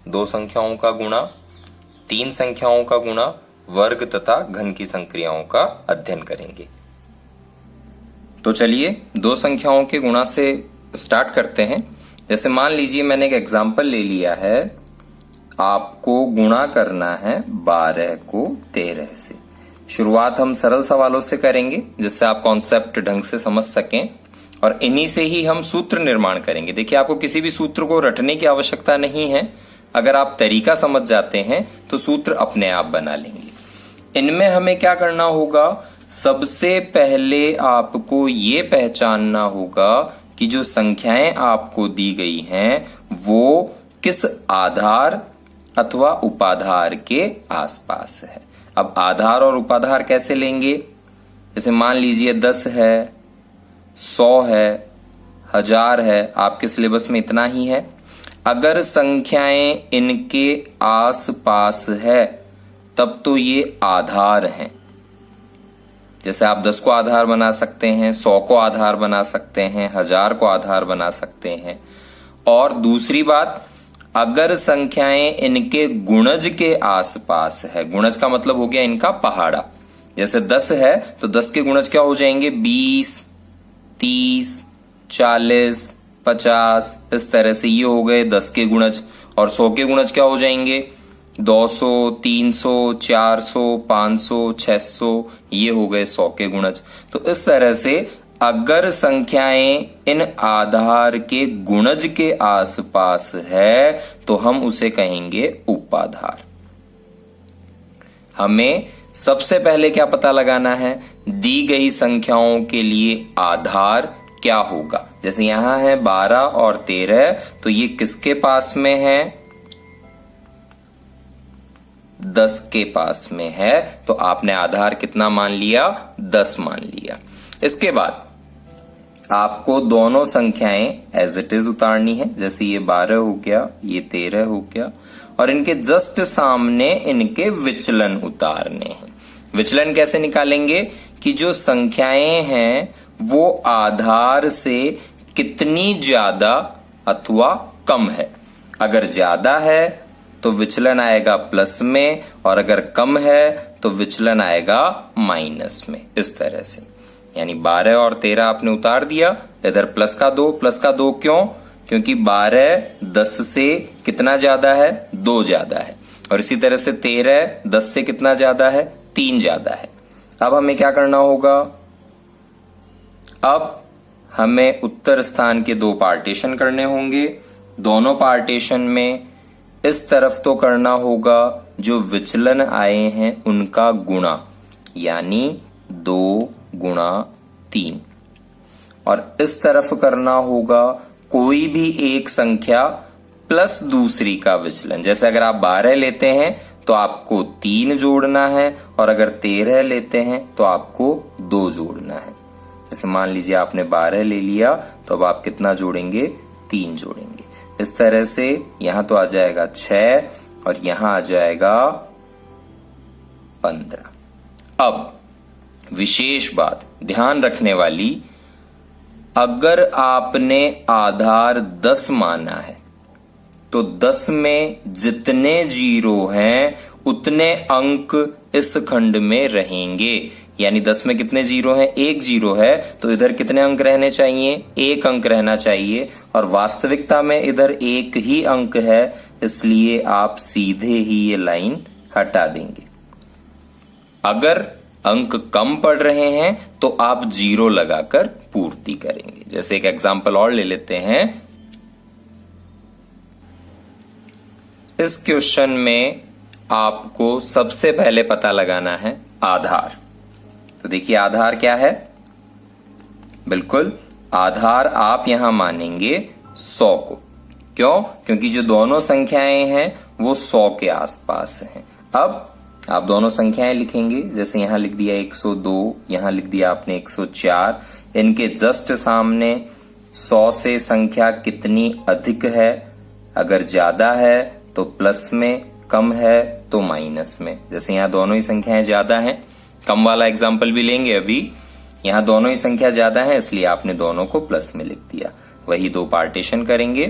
दो संख्याओं का गुणा, तीन संख्याओं का गुणा, वर्ग तथा घन की संक्रियाओं का अध्ययन करेंगे। तो चलिए दो संख्याओं के गुणा से स्टार्ट करते हैं। जैसे मान लीजिए मैंने एक एग्जाम्पल ले लिया है, आपको गुणा करना है 12 को 13 से। शुरुआत हम सरल सवालों से करेंगे जिससे आप कॉन्सेप्ट ढंग से समझ सकें और इन्हीं से ही हम सूत्र निर्माण करेंगे। देखिए आपको किसी भी सूत्र को रटने की आवश्यकता नहीं है, अगर आप तरीका समझ जाते हैं तो सूत्र अपने आप बना लेंगे। इनमें हमें क्या करना होगा, सबसे पहले आपको ये पहचानना होगा कि जो संख्याएं आपको दी गई हैं वो किस आधार अथवा उपाधार के आसपास है। अब आधार और उपाधार कैसे लेंगे, जैसे मान लीजिए 10 है, 100 है, 1000 है, आपके सिलेबस में इतना ही है। अगर संख्याएं इनके आसपास है तब तो ये आधार हैं। जैसे आप 10 को आधार बना सकते हैं, 100 को आधार बना सकते हैं, 1000 को आधार बना सकते हैं। और दूसरी बात, अगर संख्याएं इनके गुणज के आसपास है, गुणज का मतलब हो गया इनका पहाड़ा। जैसे 10 है तो 10 के गुणज क्या हो जाएंगे, 20, 30, 40, 50, इस तरह से ये हो गए 10 के गुणज। और 100 के गुणज क्या हो जाएंगे, 200, 300, 400, 500, 600, ये हो गए 100 के गुणज। तो इस तरह से अगर संख्याएं इन आधार के गुणज के आसपास है तो हम उसे कहेंगे उपाधार। हमें सबसे पहले क्या पता लगाना है, दी गई संख्याओं के लिए आधार क्या होगा। जैसे यहां है 12 और 13, तो ये किसके पास में है, 10 के पास में है, तो आपने आधार कितना मान लिया, 10 मान लिया। इसके बाद आपको दोनों संख्याएं एज इट इज उतारनी है। जैसे ये 12 हो गया, ये 13 हो गया, और इनके जस्ट सामने इनके विचलन उतारने हैं। विचलन कैसे निकालेंगे कि जो संख्याएं हैं वो आधार से कितनी ज्यादा अथवा कम है। अगर ज्यादा है तो विचलन आएगा प्लस में, और अगर कम है तो विचलन आएगा माइनस में। इस तरह से यानी 12 और 13 आपने उतार दिया, इधर प्लस का 2 क्यों, क्योंकि 12 10 से कितना ज्यादा है, 2 ज्यादा है। और इसी तरह से 13 10 से कितना ज्यादा है, 3 ज्यादा है। अब हमें क्या करना होगा, अब हमें उत्तर स्थान के 2 पार्टीशन करने होंगे। दोनों पार्टीशन में इस तरफ तो करना होगा जो विचलन आए हैं उनका गुणा, यानी 2 गुणा 3, और इस तरफ करना होगा कोई भी एक संख्या प्लस दूसरी का विचलन। जैसे अगर आप 12 लेते हैं तो आपको 3 जोड़ना है, और अगर 13 लेते हैं तो आपको 2 जोड़ना है। जैसे मान लीजिए आपने 12 ले लिया तो अब आप कितना जोड़ेंगे, 3 जोड़ेंगे। इस तरह से यहां तो आ जाएगा 6 और यहां आ जाएगा 15। अब विशेष बात ध्यान रखने वाली, अगर आपने आधार 10 माना है तो 10 में जितने जीरो हैं उतने अंक इस खंड में रहेंगे। यानी 10 में कितने जीरो हैं, 1 जीरो है, तो इधर कितने अंक रहने चाहिए, 1 अंक रहना चाहिए। और वास्तविकता में इधर 1 ही अंक है, इसलिए आप सीधे ही ये लाइन हटा देंगे। अगर अंक कम पड़ रहे हैं तो आप 0 लगाकर पूर्ति करेंगे। जैसे एक एग्जांपल और ले लेते हैं। इस क्वेश्चन में आपको सबसे पहले पता लगाना है आधार। तो देखिए आधार क्या है, बिल्कुल आधार आप यहां मानेंगे 100 को। क्यों, क्योंकि जो दोनों संख्याएं हैं वो 100 के आसपास हैं। अब आप दोनों संख्याएं लिखेंगे, जैसे यहां लिख दिया 102, यहां लिख दिया आपने 104। इनके जस्ट सामने 100 से संख्या कितनी अधिक है, अगर ज्यादा है तो प्लस में, कम है तो माइनस में। जैसे यहां दोनों ही संख्याएं ज्यादा हैं, कम वाला एग्जाम्पल भी लेंगे अभी। यहां दोनों ही संख्या ज्यादा है इसलिए आपने दोनों को प्लस में लिख दिया। वही 2 पार्टीशन करेंगे।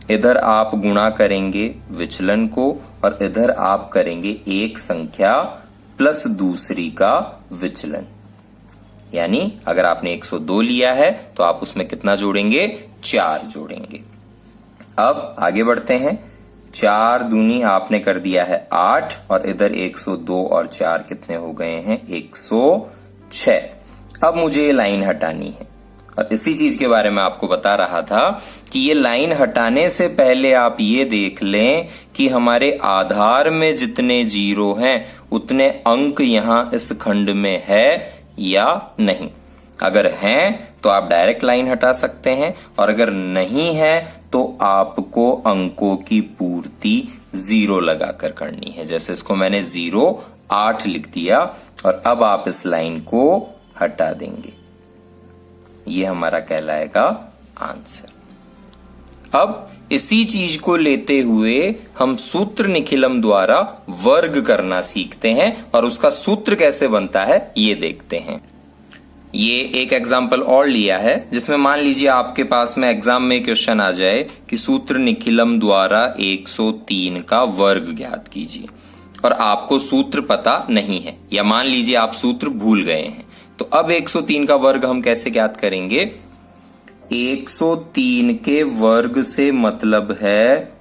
इधर आप गुणा करेंगे विचलन को और इधर आप करेंगे एक संख्या प्लस दूसरी का विचलन। यानी अगर आपने 102 लिया है तो आप उसमें कितना जोड़ेंगे, 4 जोड़ेंगे। अब आगे बढ़ते हैं। 4 दूनी आपने कर दिया है 8 और इधर 102 और 4 कितने हो गए हैं, 106। अब मुझे ये लाइन हटानी है और इसी चीज के बारे में आपको बता रहा था कि ये लाइन हटाने से पहले आप ये देख लें कि हमारे आधार में जितने जीरो हैं उतने अंक यहां इस खंड में है या नहीं। अगर हैं तो आप डायरेक्ट लाइन हटा सकते हैं और अगर नहीं है तो आपको अंकों की पूर्ति 0 लगाकर करनी है। जैसे इसको मैंने 0 8 लिख दिया और अब आप इस लाइन को हटा देंगे, ये हमारा कहलाएगा आंसर। अब इसी चीज को लेते हुए हम सूत्र निखिलम द्वारा वर्ग करना सीखते हैं और उसका सूत्र कैसे बनता है ये देखते हैं। ये एक एग्जाम्पल और लिया है जिसमें मान लीजिए आपके पास में एग्जाम में क्वेश्चन आ जाए कि सूत्र निखिलम द्वारा 103 का वर्ग ज्ञात कीजिए और आपको सूत्र पता नहीं है या मान लीजिए आप सूत्र भूल गए हैं। तो अब 103 का वर्ग हम कैसे ज्ञात करेंगे, 103 के वर्ग से मतलब है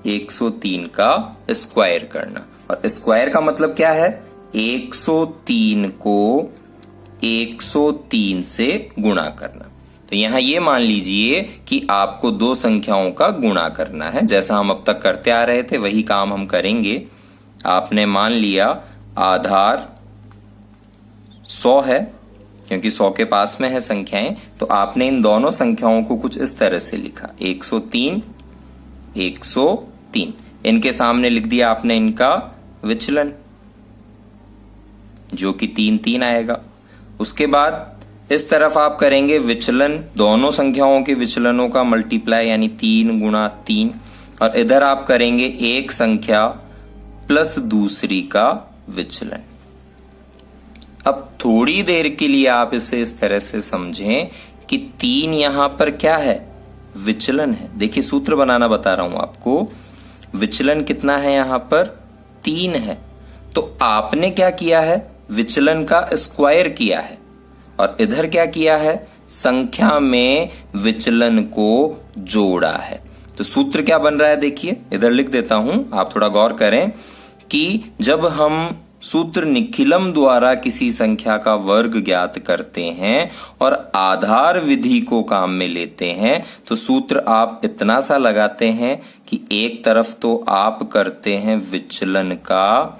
103 का स्क्वायर करना और स्क्वायर का मतलब क्या है, 103 को 103 से गुणा करना। तो यहां ये मान लीजिए कि आपको दो संख्याओं का गुणा करना है, जैसा हम अब तक करते आ रहे थे वही काम हम करेंगे। आपने मान लिया आधार 100 है क्योंकि 100 के पास में है संख्याएं, तो आपने इन दोनों संख्याओं को कुछ इस तरह से लिखा 103 103। इनके सामने लिख दिया आपने इनका विचलन जो कि 3 3 आएगा। उसके बाद इस तरफ आप करेंगे विचलन, दोनों संख्याओं के विचलनों का मल्टीप्लाई यानी 3 गुणा 3 और इधर आप करेंगे एक संख्या प्लस दूसरी का विचलन। अब थोड़ी देर के लिए आप इसे इस तरह से समझें कि 3 यहां पर क्या है, विचलन है। देखिए सूत्र बनाना बता रहा हूं आपको, विचलन कितना है यहां पर 3 है। तो आपने क्या किया है, विचलन का स्क्वायर किया है और इधर क्या किया है, संख्या में विचलन को जोड़ा है। तो सूत्र क्या बन रहा है देखिए, इधर लिख देता हूं, आप थोड़ा गौर करें कि जब हम सूत्र निखिलम द्वारा किसी संख्या का वर्ग ज्ञात करते हैं और आधार विधि को काम में लेते हैं तो सूत्र आप इतना सा लगाते हैं कि एक तरफ तो आप करते हैं विचलन का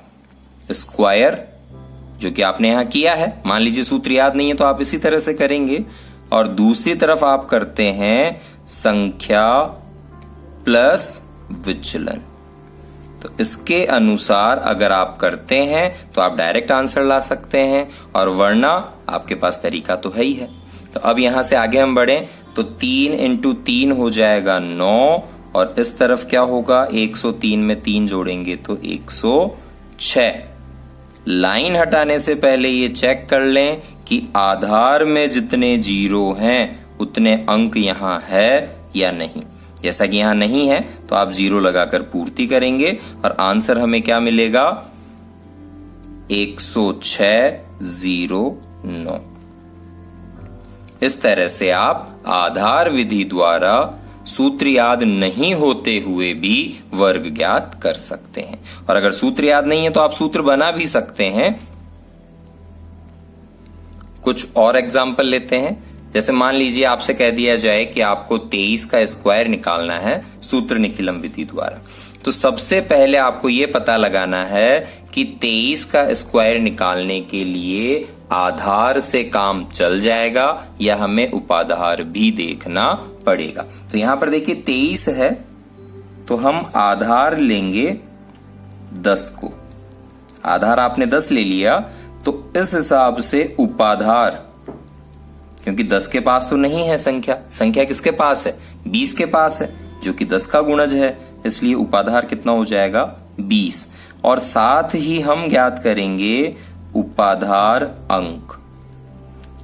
स्क्वायर जो कि आपने यहां किया है, मान लीजिए सूत्र याद नहीं है तो आप इसी तरह से करेंगे, और दूसरी तरफ आप करते हैं संख्या प्लस विचलन। तो इसके अनुसार अगर आप करते हैं तो आप डायरेक्ट आंसर ला सकते हैं और वरना आपके पास तरीका तो है ही है। तो अब यहां से आगे हम बढ़े तो 3 इंटू 3 हो जाएगा 9 और इस तरफ क्या होगा, 103 में 3 जोड़ेंगे तो 106। लाइन हटाने से पहले ये चेक कर लें कि आधार में जितने जीरो हैं उतने अंक यहां है या नहीं। जैसा कि यहां नहीं है तो आप 0 लगाकर पूर्ति करेंगे और आंसर हमें क्या मिलेगा, 10609। इस तरह से आप आधार विधि द्वारा सूत्र याद नहीं होते हुए भी वर्ग ज्ञात कर सकते हैं। और अगर सूत्र याद नहीं है तो आप सूत्र बना भी सकते हैं। कुछ और एग्जाम्पल लेते हैं। जैसे मान लीजिए आपसे कह दिया जाए कि आपको 23 का स्क्वायर निकालना है सूत्र निखिलम विधि द्वारा, तो सबसे पहले आपको यह पता लगाना है कि 23 का स्क्वायर निकालने के लिए आधार से काम चल जाएगा या हमें उपाधार भी देखना पड़ेगा। तो यहां पर देखिए 23 है तो हम आधार लेंगे 10 को, आधार आपने 10 ले लिया तो इस हिसाब से उपाधार, क्योंकि 10 के पास तो नहीं है संख्या किसके पास है, 20 के पास है जो कि 10 का गुणज है, इसलिए उपाधार कितना हो जाएगा 20। और साथ ही हम ज्ञात करेंगे उपाधार अंक।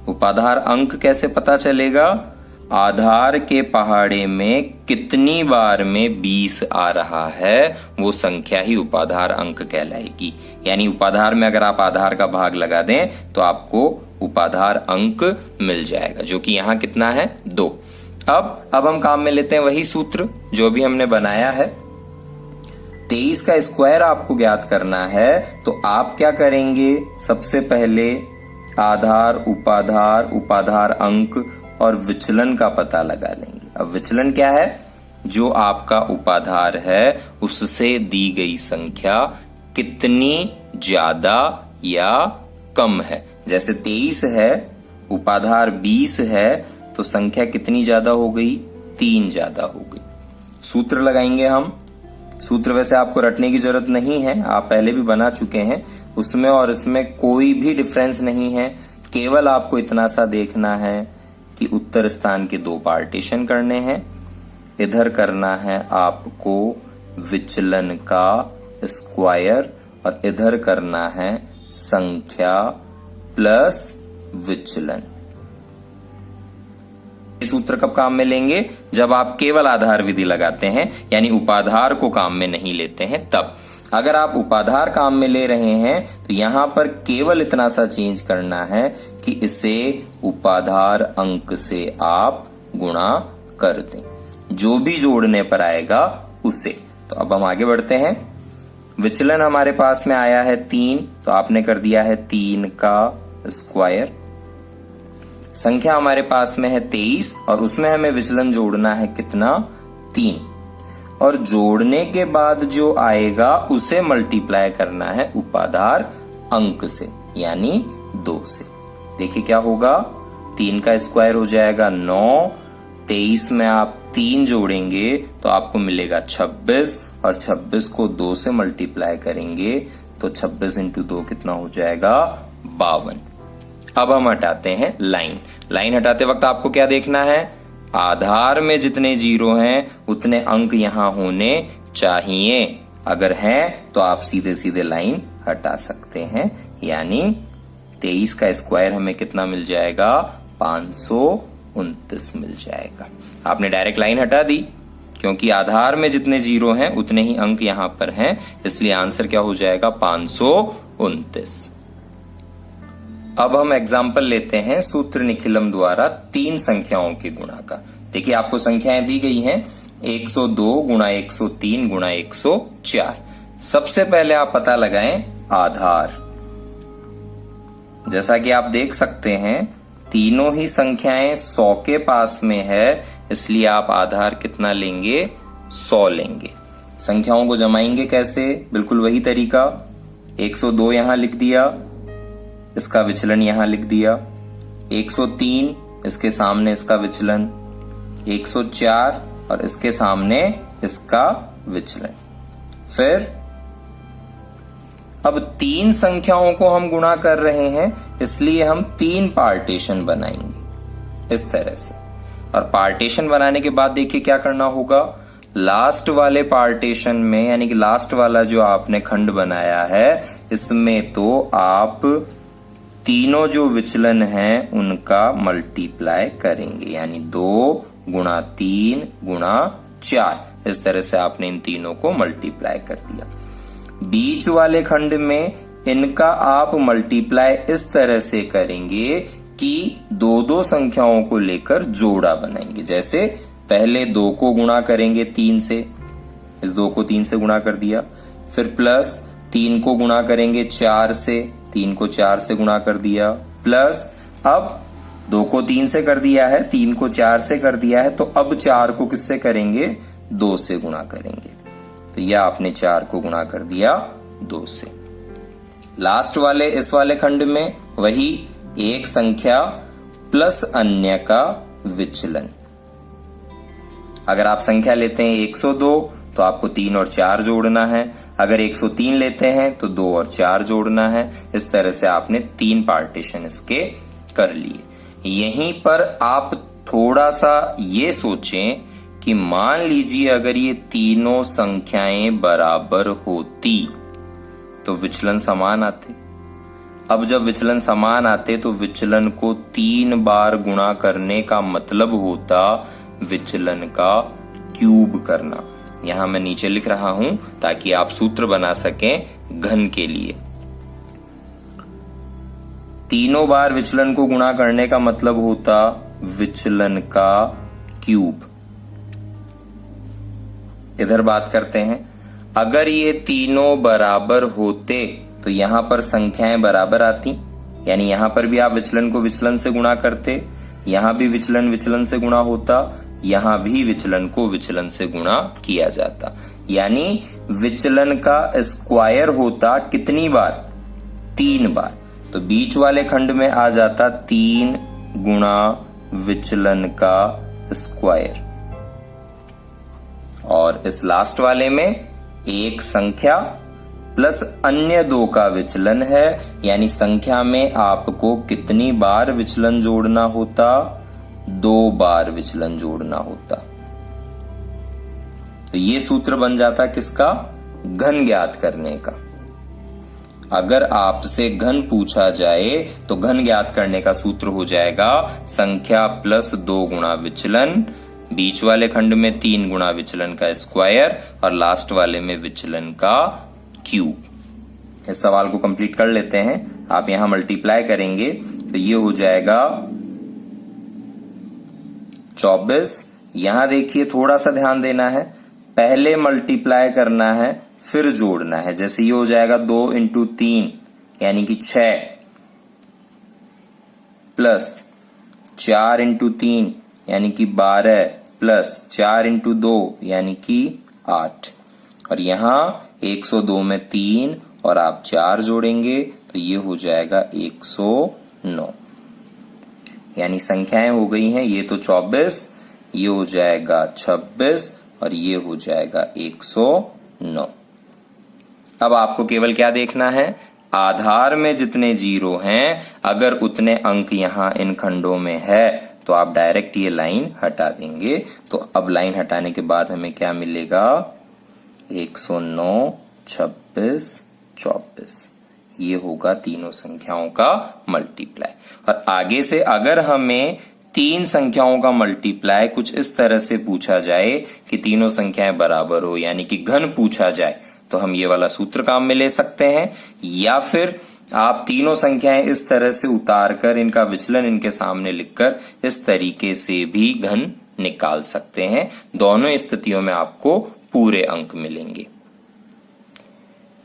उपाधार अंक कैसे पता चलेगा, आधार के पहाड़े में कितनी बार में 20 आ रहा है वो संख्या ही उपाधार अंक कहलाएगी। यानी उपाधार में अगर आप आधार का भाग लगा दें तो आपको उपाधार अंक मिल जाएगा, जो कि यहां कितना है 2। अब हम काम में लेते हैं वही सूत्र जो भी हमने बनाया है। 23 का स्क्वायर आपको ज्ञात करना है, तो आप क्या करेंगे, सबसे पहले आधार, उपाधार, उपाधार अंक और विचलन का पता लगा लेंगे। अब विचलन क्या है, जो आपका उपाधार है उससे दी गई संख्या कितनी ज्यादा या कम है। जैसे 23 है, उपाधार 20 है, तो संख्या कितनी ज्यादा हो गई, 3 ज्यादा हो गई। सूत्र लगाएंगे हम। सूत्र वैसे आपको रटने की जरूरत नहीं है, आप पहले भी बना चुके हैं, उसमें और इसमें कोई भी डिफरेंस नहीं है। केवल आपको इतना सा देखना है कि उत्तर स्थान के 2 पार्टीशन करने हैं। इधर करना है आपको विचलन का स्क्वायर और इधर करना है संख्या प्लस विचलन। इस सूत्र कब काम में लेंगे, जब आप केवल आधार विधि लगाते हैं, यानी उपाधार को काम में नहीं लेते हैं तब। अगर आप उपाधार काम में ले रहे हैं तो यहां पर केवल इतना सा चेंज करना है कि इसे उपाधार अंक से आप गुणा कर दें, जो भी जोड़ने पर आएगा उसे। तो अब हम आगे बढ़ते हैं। विचलन हमारे पास में आया है 3, तो आपने कर दिया है 3 का स्क्वायर। संख्या हमारे पास में है 23 और उसमें हमें विचलन जोड़ना है कितना, 3, और जोड़ने के बाद जो आएगा उसे मल्टीप्लाई करना है उपाधार अंक से, यानी 2 से। देखिए क्या होगा, 3 का स्क्वायर हो जाएगा 9, 23 में आप 3 जोड़ेंगे तो आपको मिलेगा 26, और 26 को 2 से मल्टीप्लाई करेंगे तो 26 इंटू 2 कितना हो जाएगा, 52। अब हम हटाते हैं लाइन। लाइन हटाते वक्त आपको क्या देखना है, आधार में जितने 0 हैं उतने अंक यहां होने चाहिए। अगर हैं तो आप सीधे सीधे लाइन हटा सकते हैं, यानी 23 का स्क्वायर हमें कितना मिल जाएगा, 529 मिल जाएगा। आपने डायरेक्ट लाइन हटा दी, क्योंकि आधार में जितने 0 हैं उतने ही अंक यहां पर हैं, इसलिए आंसर क्या हो जाएगा, 529। अब हम एग्जाम्पल लेते हैं सूत्र निखिलम द्वारा 3 संख्याओं के गुणा का। देखिए आपको संख्याएं दी गई हैं 102 गुणा 103 गुणा 104। सबसे पहले आप पता लगाएं आधार। जैसा कि आप देख सकते हैं तीनों ही संख्याएं 100 के पास में है, इसलिए आप आधार कितना लेंगे, 100 लेंगे। संख्याओं को जमाएंगे कैसे, बिल्कुल वही तरीका। 102 यहां लिख दिया, इसका विचलन यहां लिख दिया। 103 इसके सामने इसका विचलन, 104 और इसके सामने इसका विचलन। फिर अब 3 संख्याओं को हम गुणा कर रहे हैं, इसलिए हम 3 पार्टीशन बनाएंगे इस तरह से। और पार्टीशन बनाने के बाद देखिए क्या करना होगा, लास्ट वाले पार्टीशन में, यानी कि लास्ट वाला जो आपने खंड बनाया है, इसमें तो आप तीनों जो विचलन हैं उनका मल्टीप्लाई करेंगे, यानी 2 गुणा 3 गुणा 4। इस तरह से आपने इन तीनों को मल्टीप्लाई कर दिया। बीच वाले खंड में इनका आप मल्टीप्लाई इस तरह से करेंगे कि 2 संख्याओं को लेकर जोड़ा बनाएंगे। जैसे पहले 2 को गुणा करेंगे 3 से, इस 2 को 3 से गुणा कर दिया। फिर प्लस 3 को गुणा करेंगे 4 से, 3 को 4 से गुणा कर दिया। प्लस अब 2 को 3 से कर दिया है, 3 को 4 से कर दिया है, तो अब 4 को किससे करेंगे, 2 से गुणा करेंगे। तो यह आपने 4 को गुणा कर दिया 2 से। लास्ट वाले इस वाले खंड में वही एक संख्या प्लस अन्य का विचलन। अगर आप संख्या लेते हैं 102 तो आपको 3 और 4 जोड़ना है। अगर 103 लेते हैं तो 2 और 4 जोड़ना है। इस तरह से आपने 3 पार्टीशन इसके कर लिए। यहीं पर आप थोड़ा सा ये सोचें कि मान लीजिए अगर ये तीनों संख्याएं बराबर होती तो विचलन समान आते। अब जब विचलन समान आते तो विचलन को 3 बार गुणा करने का मतलब होता विचलन का क्यूब करना। यहां मैं नीचे लिख रहा हूं ताकि आप सूत्र बना सकें घन के लिए। 3 बार विचलन को गुणा करने का मतलब होता विचलन का क्यूब। इधर बात करते हैं, अगर ये तीनों बराबर होते तो यहां पर संख्याएं बराबर आती, यानी यहां पर भी आप विचलन को विचलन से गुणा करते, यहां भी विचलन विचलन से गुणा होता, यहां भी विचलन को विचलन से गुणा किया जाता, यानी विचलन का स्क्वायर होता कितनी बार? 3 बार। तो बीच वाले खंड में आ जाता 3 गुणा विचलन का स्क्वायर, और इस लास्ट वाले में एक संख्या प्लस अन्य 2 का विचलन है, यानी संख्या में आपको कितनी बार विचलन जोड़ना होता? 2 बार विचलन जोड़ना होता। तो ये सूत्र बन जाता किसका? घन ज्ञात करने का। अगर आपसे घन पूछा जाए तो घन ज्ञात करने का सूत्र हो जाएगा संख्या प्लस 2 गुणा विचलन, बीच वाले खंड में 3 गुणा विचलन का स्क्वायर, और लास्ट वाले में विचलन का क्यूब। इस सवाल को कंप्लीट कर लेते हैं। आप यहां मल्टीप्लाई करेंगे तो ये हो जाएगा 24। यहां देखिए थोड़ा सा ध्यान देना है, पहले मल्टीप्लाई करना है फिर जोड़ना है। जैसे ये हो जाएगा 2 इंटू 3 यानी कि 6, प्लस 4 इंटू 3 यानी कि 12, प्लस 4 इंटू 2 यानी कि 8, और यहां 102 में 3 और आप 4 जोड़ेंगे तो ये हो जाएगा 109, यानी संख्याएं हो गई हैं ये तो 24, ये हो जाएगा 26 और ये हो जाएगा 109। अब आपको केवल क्या देखना है? आधार में जितने 0 हैं अगर उतने अंक यहां इन खंडों में है तो आप डायरेक्ट ये लाइन हटा देंगे। तो अब लाइन हटाने के बाद हमें क्या मिलेगा? 109, 26, 24। ये होगा तीनों संख्याओं का मल्टीप्लाई। और आगे से अगर हमें 3 संख्याओं का मल्टीप्लाई कुछ इस तरह से पूछा जाए कि तीनों संख्याएं बराबर हो, यानी कि घन पूछा जाए, तो हम ये वाला सूत्र काम में ले सकते हैं, या फिर आप तीनों संख्याएं इस तरह से उतार कर इनका विचलन इनके सामने लिखकर इस तरीके से भी घन निकाल सकते हैं। दोनों स्थितियों में आपको पूरे अंक मिलेंगे।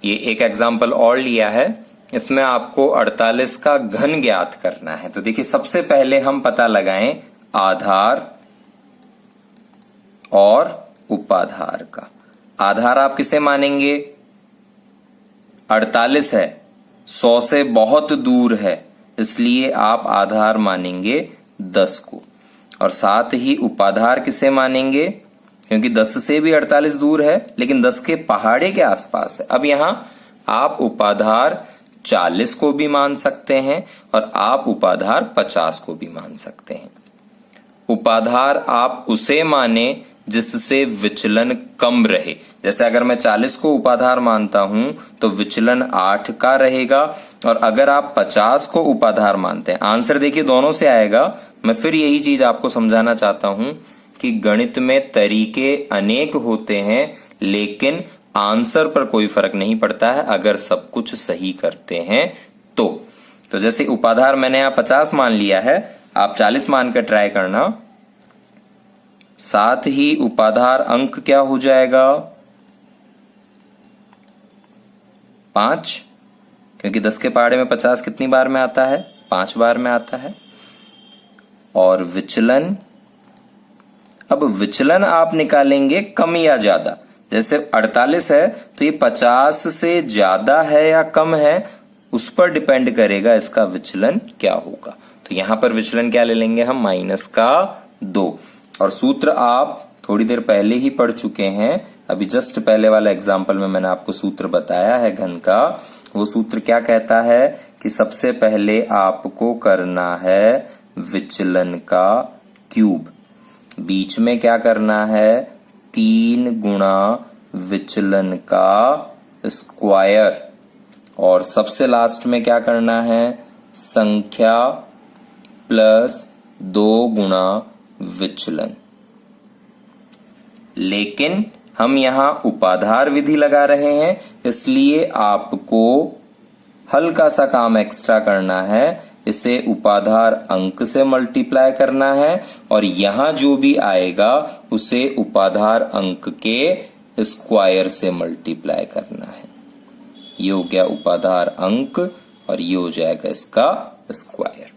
ये एक एग्जाम्पल और लिया है, इसमें आपको 48 का घन ज्ञात करना है। तो देखिए सबसे पहले हम पता लगाएं आधार और उपाधार का। आधार आप किसे मानेंगे? 48 है, 100 से बहुत दूर है, इसलिए आप आधार मानेंगे 10 को। और साथ ही उपाधार किसे मानेंगे? क्योंकि 10 से भी 48 दूर है लेकिन 10 के पहाड़े के आसपास है। अब यहां आप उपाधार 40 को भी मान सकते हैं और आप उपाधार 50 को भी मान सकते हैं। उपाधार आप उसे माने जिससे विचलन कम रहे। जैसे अगर मैं 40 को उपाधार मानता हूं तो विचलन 8 का रहेगा, और अगर आप 50 को उपाधार मानते हैं, आंसर देखिए दोनों से आएगा। मैं फिर यही चीज आपको समझाना चाहता हूं कि गणित में तरीके अनेक होते हैं लेकिन आंसर पर कोई फर्क नहीं पड़ता है अगर सब कुछ सही करते हैं तो जैसे उपाधार मैंने यहां 50 मान लिया है, आप 40 मान कर ट्राई करना। साथ ही उपाधार अंक क्या हो जाएगा? 5, क्योंकि 10 के पहाड़े में 50 कितनी बार में आता है? 5 बार में आता है। और विचलन, अब विचलन आप निकालेंगे कम या ज्यादा। जैसे 48 है तो ये 50 से ज्यादा है या कम है, उस पर डिपेंड करेगा इसका विचलन क्या होगा। तो यहां पर विचलन क्या ले लेंगे हम? -2। और सूत्र आप थोड़ी देर पहले ही पढ़ चुके हैं, अभी जस्ट पहले वाला एग्जाम्पल में मैंने आपको सूत्र बताया है घन का। वो सूत्र क्या कहता है कि सबसे पहले आपको करना है विचलन का क्यूब, बीच में क्या करना है? 3 गुणा विचलन का स्क्वायर, और सबसे लास्ट में क्या करना है, संख्या प्लस 2 गुणा विचलन। लेकिन हम यहां उपाधार विधि लगा रहे हैं, इसलिए आपको हल्का सा काम एक्स्ट्रा करना है, इसे उपाधार अंक से मल्टीप्लाई करना है और यहां जो भी आएगा उसे उपाधार अंक के स्क्वायर से मल्टीप्लाई करना है। ये हो गया उपाधार अंक और ये हो जाएगा इसका स्क्वायर।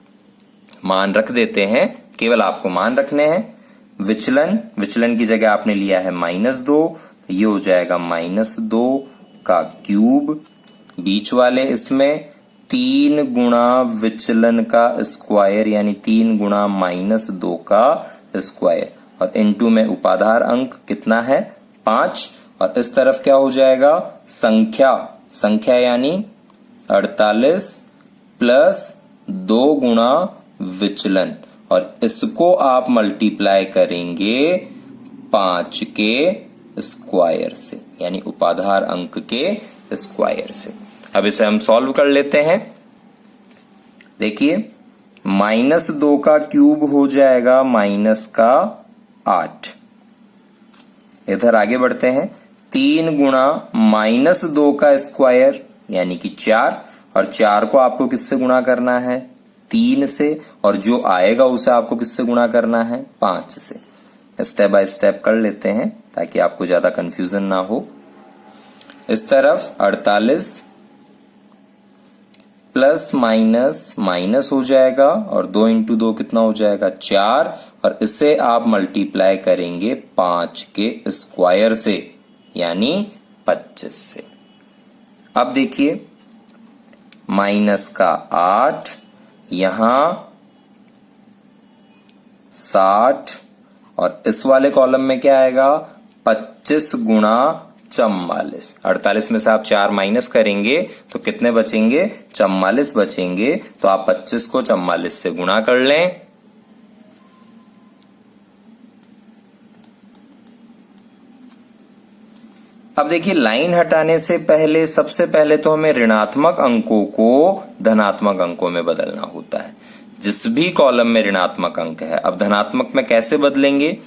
मान रख देते हैं, केवल आपको मान रखने हैं। विचलन की जगह आपने लिया है -2, तो ये हो जाएगा -2 का क्यूब। बीच वाले इसमें 3 गुणा विचलन का स्क्वायर यानी 3 गुणा -2 का स्क्वायर और इनटू में उपाधार अंक कितना है 5 और इस तरफ क्या हो जाएगा संख्या यानी 48 प्लस 2 गुणा विचलन और इसको आप मल्टीप्लाई करेंगे 5 के स्क्वायर से यानी उपाधार अंक के स्क्वायर से। अब इसे हम सॉल्व कर लेते हैं। देखिए -2 का क्यूब हो जाएगा -8। इधर आगे बढ़ते हैं, 3 गुणा -2 का स्क्वायर यानी कि 4 और 4 को आपको किससे गुणा करना है 3 से और जो आएगा उसे आपको किससे गुणा करना है 5 से। स्टेप बाय स्टेप कर लेते हैं ताकि आपको ज्यादा कंफ्यूजन ना हो। इस तरफ 48 प्लस माइनस हो जाएगा और 2 इंटू 2 कितना हो जाएगा 4 और इसे आप मल्टीप्लाई करेंगे 5 के स्क्वायर से यानी 25 से। अब देखिए -8 यहां 60 और इस वाले कॉलम में क्या आएगा 25 गुणा 44। 48 में से आप 4 माइनस करेंगे तो कितने बचेंगे 44 बचेंगे। तो आप 25 को 44 से गुणा कर लें। अब देखिए लाइन हटाने से पहले सबसे पहले तो हमें ऋणात्मक अंकों को धनात्मक अंकों में बदलना होता है। जिस भी कॉलम में ऋणात्मक अंक है, अब धनात्मक में कैसे बदलेंगे,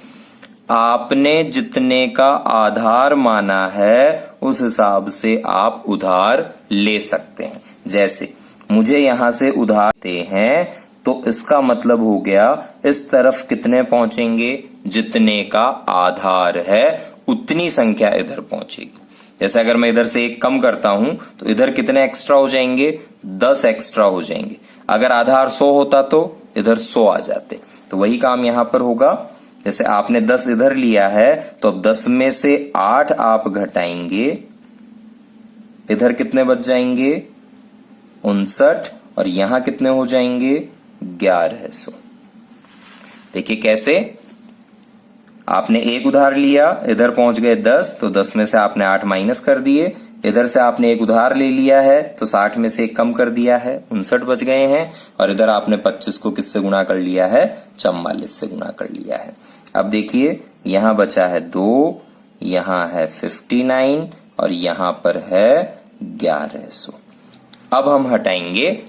आपने जितने का आधार माना है उस हिसाब से आप उधार ले सकते हैं। जैसे मुझे यहां से उधार देते हैं तो इसका मतलब हो गया इस तरफ कितने पहुंचेंगे, जितने का आधार है उतनी संख्या इधर पहुंचेगी। जैसे अगर मैं इधर से 1 कम करता हूं तो इधर कितने एक्स्ट्रा हो जाएंगे 10 एक्स्ट्रा हो जाएंगे। अगर आधार 100 होता तो इधर 100 आ जाते। तो वही काम यहां पर होगा। जैसे आपने 10 इधर लिया है तो अब 10 में से 8 आप घटाएंगे, इधर कितने बच जाएंगे 59 और यहां कितने हो जाएंगे 1100। देखिए कैसे, आपने 1 उधार लिया, इधर पहुंच गए 10 तो 10 में से आपने 8 माइनस कर दिए। इधर से आपने 1 उधार ले लिया है तो 60 में से 1 कम कर दिया है, 59 बच गए हैं। और इधर आपने 25 को किससे गुणा कर लिया है 44 से गुणा कर लिया है। अब देखिए यहां बचा है 2, यहां है 59 और यहां पर है 1100। अब हम हटाएंगे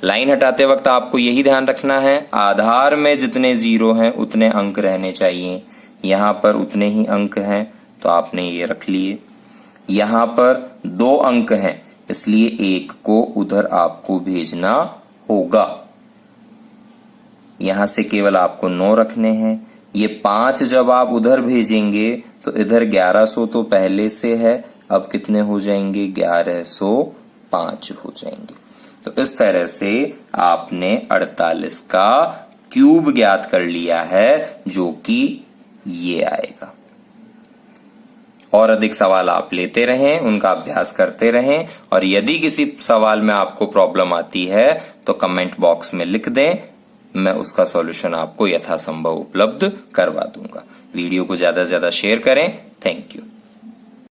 लाइन हटाते वक्त आपको यही ध्यान रखना है, आधार में जितने 0 हैं उतने अंक रहने चाहिए। यहां पर उतने ही अंक हैं तो आपने ये रख लिए। यहां पर 2 अंक हैं इसलिए 1 को उधर आपको भेजना होगा। यहां से केवल आपको 9 रखने हैं। ये 5 जब आप उधर भेजेंगे तो इधर 1100 तो पहले से है, अब कितने हो जाएंगे 1105 हो जाएंगे। तो इस तरह से आपने 48 का क्यूब ज्ञात कर लिया है जो कि ये आएगा। और अधिक सवाल आप लेते रहें, उनका अभ्यास करते रहें और यदि किसी सवाल में आपको प्रॉब्लम आती है तो कमेंट बॉक्स में लिख दें, मैं उसका सॉल्यूशन आपको यथासंभव उपलब्ध करवा दूंगा। वीडियो को ज्यादा से ज्यादा शेयर करें। Thank you.